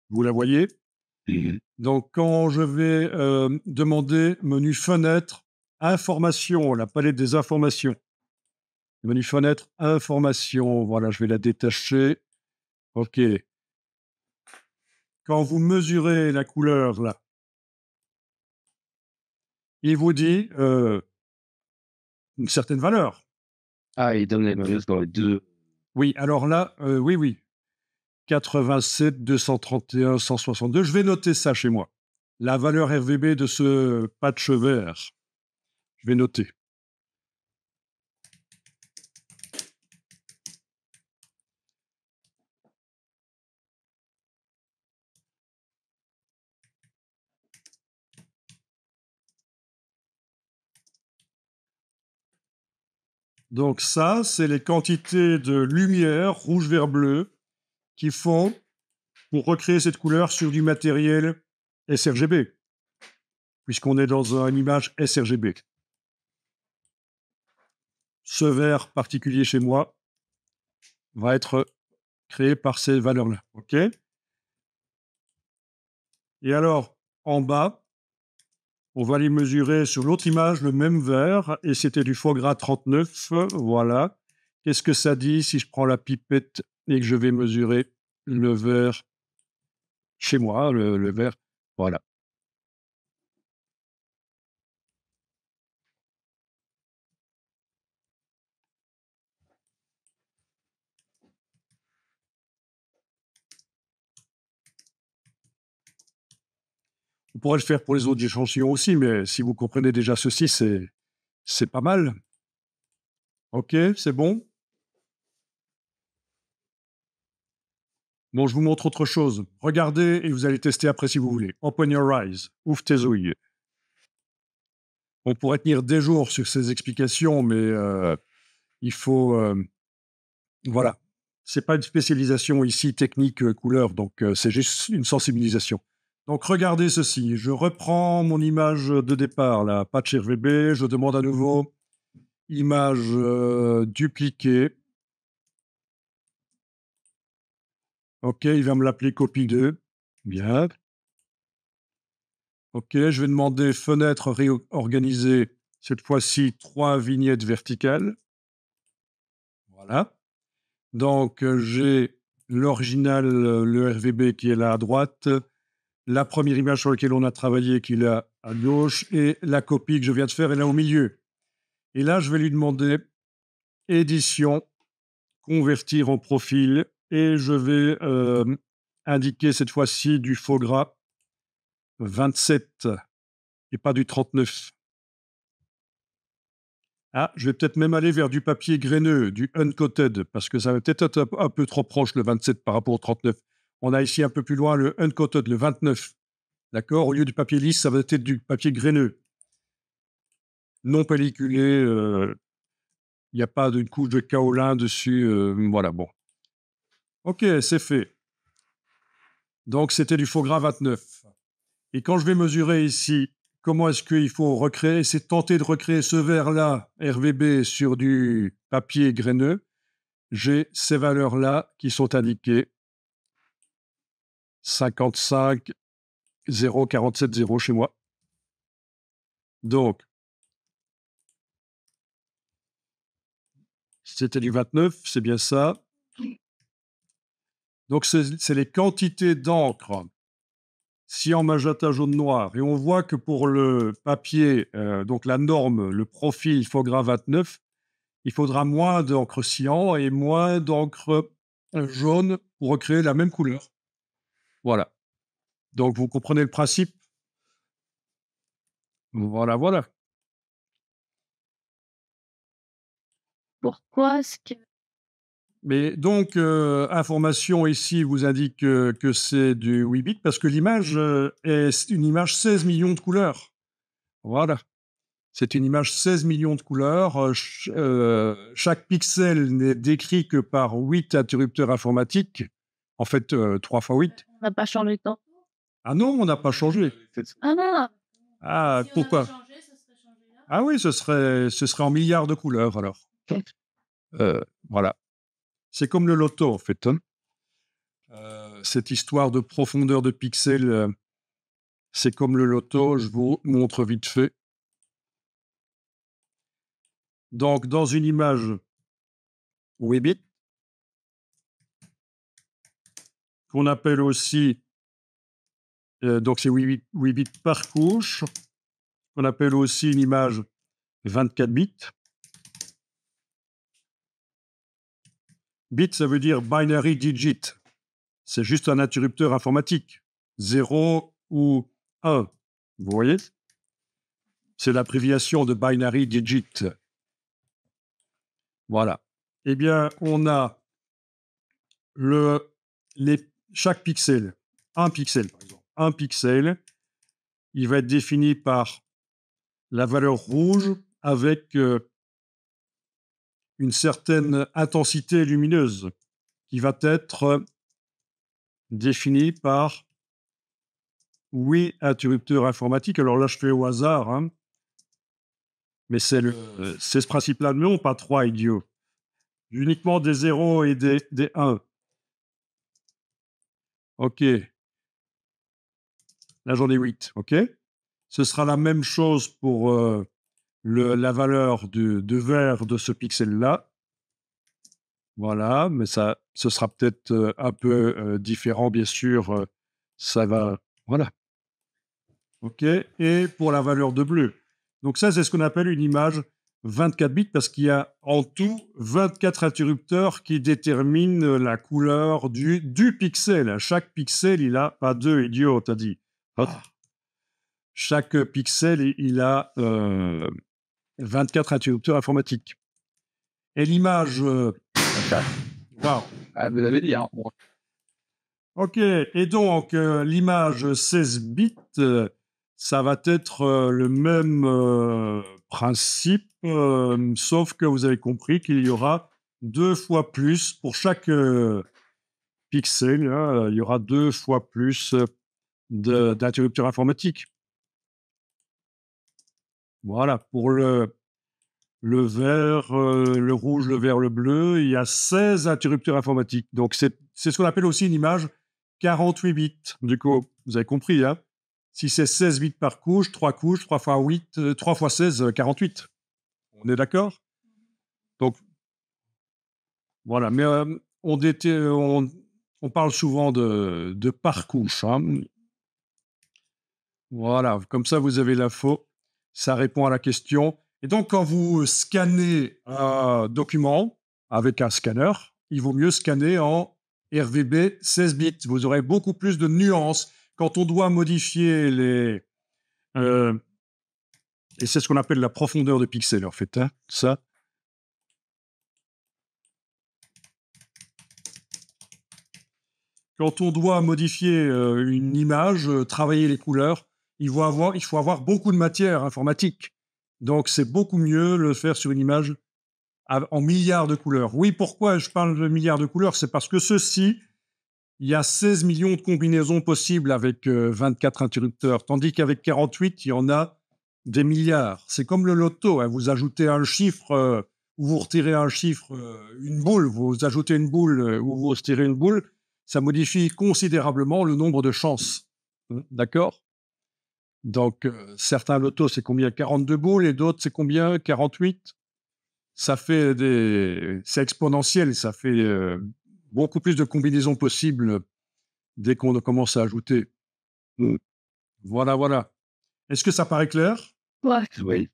vous la voyez? Donc, quand je vais demander menu fenêtre, information, la palette des informations. Menu fenêtre, information, voilà, je vais la détacher. OK. Quand vous mesurez la couleur, là, il vous dit une certaine valeur. Ah, il donne les mesures dans les deux. Oui, alors là, oui, oui, 87 231 162. Je vais noter ça chez moi. La valeur RVB de ce patch vert. Je vais noter. Donc ça, c'est les quantités de lumière rouge, vert, bleu qui font pour recréer cette couleur sur du matériel sRGB, puisqu'on est dans une image sRGB. Ce vert particulier chez moi va être créé par ces valeurs-là. OK? Et alors, en bas, on va aller mesurer sur l'autre image le même vert, et c'était du foie gras 39. Voilà. Qu'est-ce que ça dit si je prends la pipette et que je vais mesurer le vert chez moi, le vert? Voilà. On pourrait le faire pour les autres échantillons aussi, mais si vous comprenez déjà ceci, c'est pas mal. OK, c'est bon? Bon, je vous montre autre chose. Regardez et vous allez tester après si vous voulez. Open your eyes. Ouvre tes yeux. On pourrait tenir des jours sur ces explications, mais il faut, voilà. C'est pas une spécialisation ici technique couleur, donc c'est juste une sensibilisation. Donc regardez ceci. Je reprends mon image de départ, la patch RVB. Je demande à nouveau image dupliquée. OK, il va me l'appeler copie 2. Bien. OK, je vais demander fenêtre réorganisée. Cette fois-ci, 3 vignettes verticales. Voilà. Donc, j'ai l'original, le RVB qui est là à droite, la première image sur laquelle on a travaillé qui est là à gauche, et la copie que je viens de faire est là au milieu. Et là, je vais lui demander édition, convertir en profil, et je vais indiquer cette fois-ci du faux gras 27 et pas du 39. Ah, je vais peut-être même aller vers du papier graineux, du uncoated, parce que ça va peut-être être un peu trop proche, le 27 par rapport au 39. On a ici un peu plus loin le uncoated, le 29. D'accord? Au lieu du papier lisse, ça va être du papier graineux, non pelliculé. Il n'y a pas d'une couche de kaolin dessus. Voilà, bon. OK, c'est fait. Donc, c'était du faux gras 29. Et quand je vais mesurer ici, comment est-ce qu'il faut recréer, c'est tenter de recréer ce verre-là, RVB, sur du papier graineux. J'ai ces valeurs-là qui sont indiquées 55 0 47 0 chez moi. Donc, c'était du 29, c'est bien ça. Donc, c'est les quantités d'encre cyan, magenta, jaune, noir. Et on voit que pour le papier, donc la norme, le profil faux gras 29, il faudra moins d'encre cyan et moins d'encre jaune pour recréer la même couleur. Voilà. Donc, vous comprenez le principe? Voilà, voilà. Pourquoi est-ce que Mais donc, information ici vous indique que c'est du 8 bits parce que l'image est une image 16 millions de couleurs. Voilà. C'est une image 16 millions de couleurs. Chaque pixel n'est décrit que par 8 interrupteurs informatiques. En fait, 3 fois 8. on n'a pas changé le temps? Ah non, on n'a pas changé. Ah non! Ah, Si on pourquoi? avait changé, ça serait changé là. Ah oui, ce serait en milliards de couleurs alors. Voilà. C'est comme le loto en fait, hein. Cette histoire de profondeur de pixels, c'est comme le loto, je vous montre vite fait. Donc, dans une image 8 bits, qu'on appelle aussi, donc c'est 8 bits par couche, qu'on appelle aussi une image 24 bits. Bit, ça veut dire binary digit. C'est juste un interrupteur informatique. 0 ou 1. Vous voyez? C'est l'abréviation de binary digit. Voilà. Eh bien, on a chaque pixel, un pixel par exemple. Un pixel, il va être défini par la valeur rouge avec une certaine intensité lumineuse qui va être définie par 8 interrupteurs informatiques. Alors là, je fais au hasard, hein, mais c'est ce principe-là. Non, pas 3 idiots. Uniquement des 0 et des 1. OK. Là, j'en ai 8. OK. Ce sera la même chose pour la valeur de vert de ce pixel-là. Voilà, mais ce sera peut-être un peu différent, bien sûr. Ça va. Voilà. OK. Et pour la valeur de bleu. Donc, ça, c'est ce qu'on appelle une image 24 bits parce qu'il y a en tout 24 interrupteurs qui déterminent la couleur du pixel. Chaque pixel, il a pas deux idiots, t'as dit. Chaque pixel, il a 24 interrupteurs informatiques. Et l'image. Wow. Ah, vous l'avez dit, hein. OK. Et donc, l'image 16 bits, ça va être le même principe, sauf que vous avez compris qu'il y aura 2 fois plus pour chaque pixel, hein, il y aura 2 fois plus d'interrupteurs informatiques. Voilà, pour le vert, le rouge, le vert, le bleu, il y a 16 interrupteurs informatiques. Donc, c'est ce qu'on appelle aussi une image 48 bits. Du coup, vous avez compris, hein? Si c'est 16 bits par couche, 3 fois 8, 3 fois 16, 48. On est d'accord? Donc, voilà. Mais on parle souvent de par couche, hein. Voilà, comme ça, vous avez l'info. Ça répond à la question. Et donc, quand vous scannez un document avec un scanner, il vaut mieux scanner en RVB 16 bits. Vous aurez beaucoup plus de nuances quand on doit modifier et c'est ce qu'on appelle la profondeur de pixels, en fait, hein, ça. Quand on doit modifier une image, travailler les couleurs, il faut avoir beaucoup de matière informatique. Donc, c'est beaucoup mieux le faire sur une image en milliards de couleurs. Oui, pourquoi je parle de milliards de couleurs? C'est parce que il y a 16 millions de combinaisons possibles avec 24 interrupteurs, tandis qu'avec 48, il y en a des milliards. C'est comme le loto, hein. Vous ajoutez un chiffre ou vous retirez un chiffre, une boule, vous ajoutez une boule ou vous retirez une boule, ça modifie considérablement le nombre de chances. D'accord? Donc, certains lotos, c'est combien? 42 boules et d'autres, c'est combien? 48? Ça fait c'est exponentiel, ça fait beaucoup plus de combinaisons possibles dès qu'on commence à ajouter. Voilà, voilà. Est-ce que ça paraît clair? Ouais. Oui.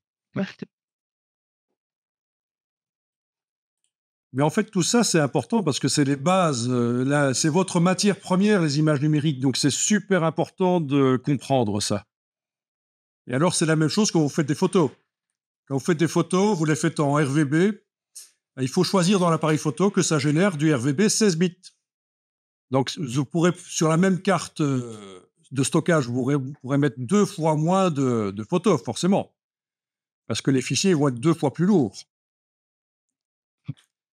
Mais en fait, tout ça, c'est important parce que c'est les bases. Là, c'est votre matière première, les images numériques. Donc, c'est super important de comprendre ça. Et alors, c'est la même chose quand vous faites des photos. Quand vous faites des photos, vous les faites en RVB. Il faut choisir dans l'appareil photo que ça génère du RVB 16 bits. Donc, vous pourrez, sur la même carte de stockage, vous pourrez mettre 2 fois moins de photos, forcément. Parce que les fichiers vont être 2 fois plus lourds.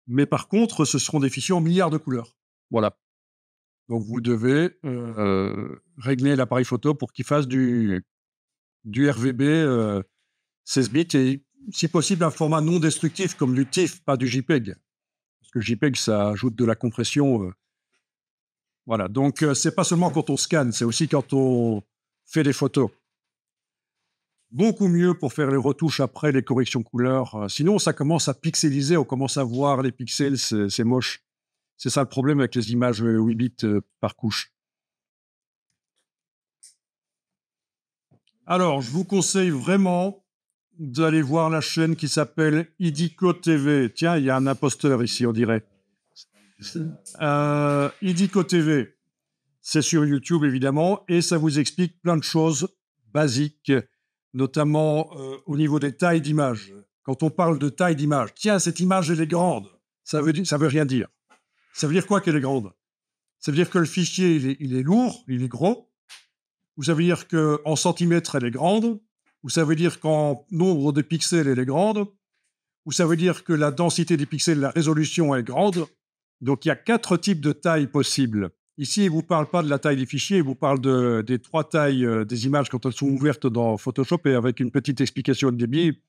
Mais par contre, ce seront des fichiers en milliards de couleurs. Voilà. Donc, vous devez régler l'appareil photo pour qu'il fasse du RVB 16 bits et, si possible, un format non destructif comme du TIFF, pas du JPEG. Parce que le JPEG, ça ajoute de la compression. Voilà. Donc, c'est pas seulement quand on scanne, c'est aussi quand on fait des photos. Beaucoup mieux pour faire les retouches après, les corrections couleurs. Sinon, ça commence à pixeliser, on commence à voir les pixels, c'est moche. C'est ça le problème avec les images 8 bits par couche. Alors, je vous conseille vraiment d'aller voir la chaîne qui s'appelle Idico TV. Tiens, il y a un imposteur ici, on dirait. Idico TV, c'est sur YouTube évidemment, et ça vous explique plein de choses basiques, notamment au niveau des tailles d'images. Quand on parle de taille d'image, tiens, cette image, elle est grande, ça veut rien dire. Ça veut dire quoi qu'elle est grande? Ça veut dire que le fichier, il est lourd, il est gros, ou ça veut dire qu'en centimètres, elle est grande, ou ça veut dire qu'en nombre de pixels, elle est grande, ou ça veut dire que la densité des pixels, la résolution est grande. Donc, il y a 4 types de tailles possibles. Ici, il ne vous parle pas de la taille des fichiers, il vous parle des 3 tailles des images quand elles sont ouvertes dans Photoshop, et avec une petite explication de débit.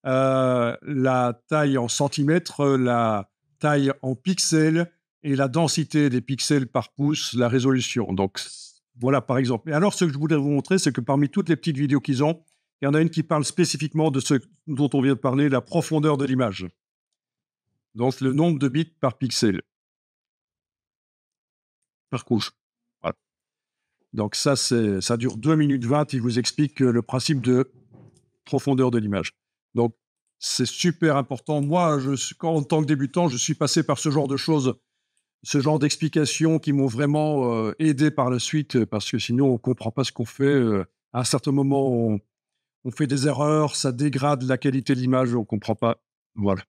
La taille en centimètres, la taille en pixels et la densité des pixels par pouce, la résolution. Donc, voilà, par exemple. Et alors, ce que je voulais vous montrer, c'est que parmi toutes les petites vidéos qu'ils ont, il y en a une qui parle spécifiquement de ce dont on vient de parler, la profondeur de l'image. Donc, le nombre de bits par pixel. Par couche. Voilà. Donc, ça dure 2 minutes 20. Il vous explique le principe de profondeur de l'image. Donc, c'est super important. Moi, en tant que débutant, je suis passé par ce genre de choses, ce genre d'explications qui m'ont vraiment aidé par la suite, parce que sinon, on ne comprend pas ce qu'on fait. À un certain moment, on fait des erreurs, ça dégrade la qualité de l'image, on ne comprend pas. Voilà.